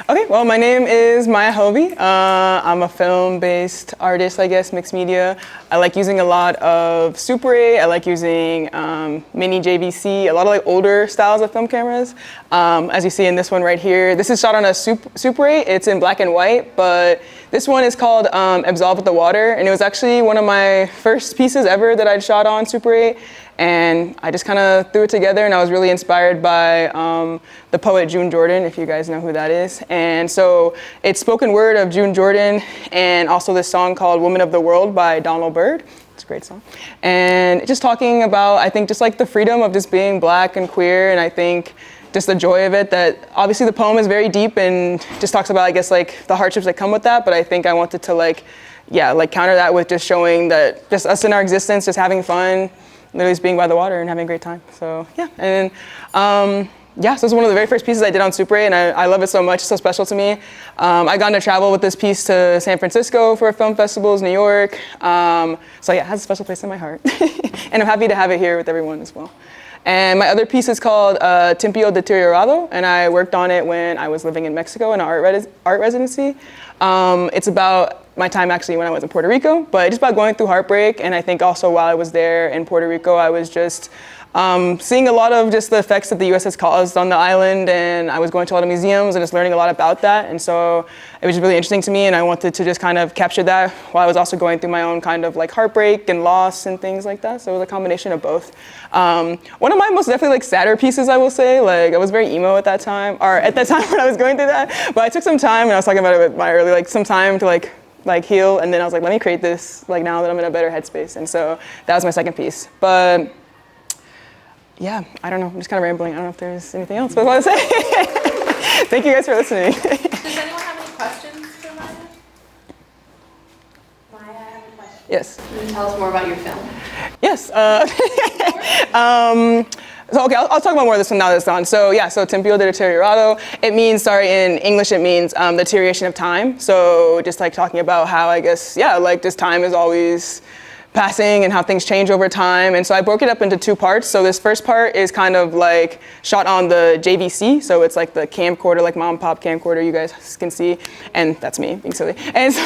Okay, well, my name is Maia Helvy. I'm a film-based artist, I guess, mixed media. I like using a lot of Super 8. I like using mini JVC, a lot of like older styles of film cameras. As you see in this one right here, this is shot on a Super 8. It's in black and white, but this one is called Absolve with the Water, and it was actually one of my first pieces ever that I'd shot on Super 8. And I just kind of threw it together, and I was really inspired by the poet June Jordan, if you guys know who that is. And so it's spoken word of June Jordan, and also this song called Woman of the World by Donald Byrd. It's a great song. And just talking about, I think, just like the freedom of just being black and queer, and I think just the joy of it, that obviously the poem is very deep and just talks about, I guess, like the hardships that come with that, but I think I wanted to counter that with just showing that just us in our existence, just having fun, literally just being by the water and having a great time. So yeah, and so this was one of the very first pieces I did on Super 8, and I love it so much. It's so special to me. I got to travel with this piece to San Francisco for film festivals, New York. So yeah, it has a special place in my heart. And I'm happy to have it here with everyone as well. And my other piece is called Tempio Deteriorado, and I worked on it when I was living in Mexico in an art residency. It's about my time actually when I was in Puerto Rico, but just about going through heartbreak. And I think also while I was there in Puerto Rico, I was just seeing a lot of just the effects that the US has caused on the island, and I was going to a lot of museums and just learning a lot about that. And so it was really interesting to me, and I wanted to just kind of capture that while I was also going through my own kind of like heartbreak and loss and things like that. So it was a combination of both. One of my most definitely like sadder pieces, I will say, like I was very emo at that time when I was going through that, but I took some time, and I was talking about it with my early, like some time to like heal, and then I was like, let me create this like now that I'm in a better headspace. And so that was my second piece. But yeah, I don't know, I'm just kind of rambling. I don't know if there's anything else I want to say. Thank you guys for listening. Does anyone have any questions for Maia? Maia, I have a question. Yes. Can you tell us more about your film? Yes. So okay, I'll talk about more of this one now that it's on. So yeah, so Tempio de Deteriorado, it means, in English it means the deterioration of time. So just like talking about how, I guess, yeah, like just time is always passing and how things change over time. And so I broke it up into two parts. So this first part is kind of like shot on the JVC. So it's like the camcorder, like mom and pop camcorder you guys can see. And that's me being silly. And so,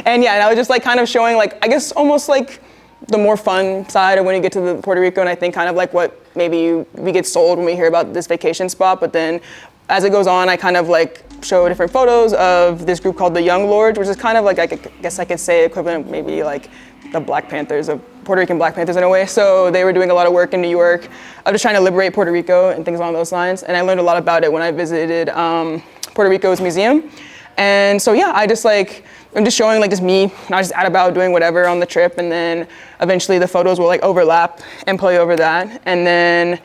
and I was just like kind of showing like, I guess almost like the more fun side of when you get to the Puerto Rico, and I think kind of like what maybe we get sold when we hear about this vacation spot. But then as it goes on, I kind of like show different photos of this group called the Young Lords, which is kind of like, I guess I could say equivalent maybe like the Black Panthers of Puerto Rican Black Panthers in a way. So they were doing a lot of work in New York of just trying to liberate Puerto Rico and things along those lines. And I learned a lot about it when I visited Puerto Rico's museum. And so yeah, I'm just showing like just me, and I was just out about doing whatever on the trip, and then eventually the photos will like overlap and play over that, and then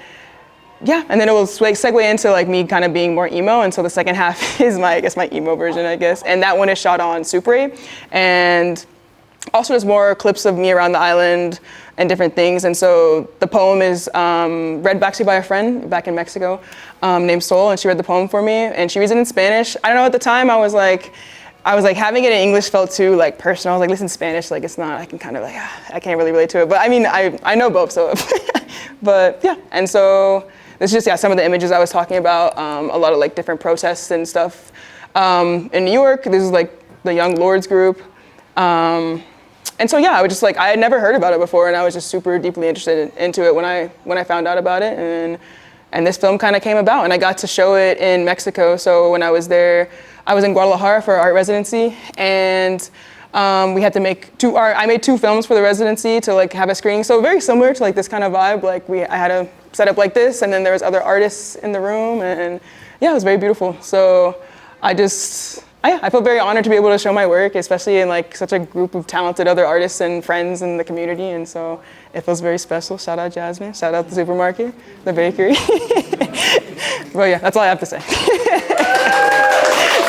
it will segue into like me kind of being more emo, and so the second half is my emo version, I guess, and that one is shot on Super 8, and also there's more clips of me around the island and different things. And so the poem is read actually by a friend back in Mexico named Sol, and she read the poem for me, and she reads it in Spanish. I don't know, at the time I was like having it in English felt too like personal. I was like, listen, Spanish, like it's not, I can kind of like, I can't really relate to it. But I mean, I know both, so, but yeah. And so this is just, some of the images I was talking about, a lot of like different protests and stuff. In New York, this is like the Young Lords group. And so yeah, I was just like, I had never heard about it before, and I was just super deeply interested into it when I found out about it. And this film kind of came about, and I got to show it in Mexico. So when I was there, I was in Guadalajara for art residency, and we had to make I made two films for the residency to like have a screening. So very similar to like this kind of vibe. Like I had a setup like this, and then there was other artists in the room, and yeah, it was very beautiful. So I feel very honored to be able to show my work, especially in like such a group of talented other artists and friends in the community. And so it feels very special. Shout out Jasmine, shout out the supermarket, the bakery. But yeah, that's all I have to say.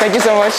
Thank you so much.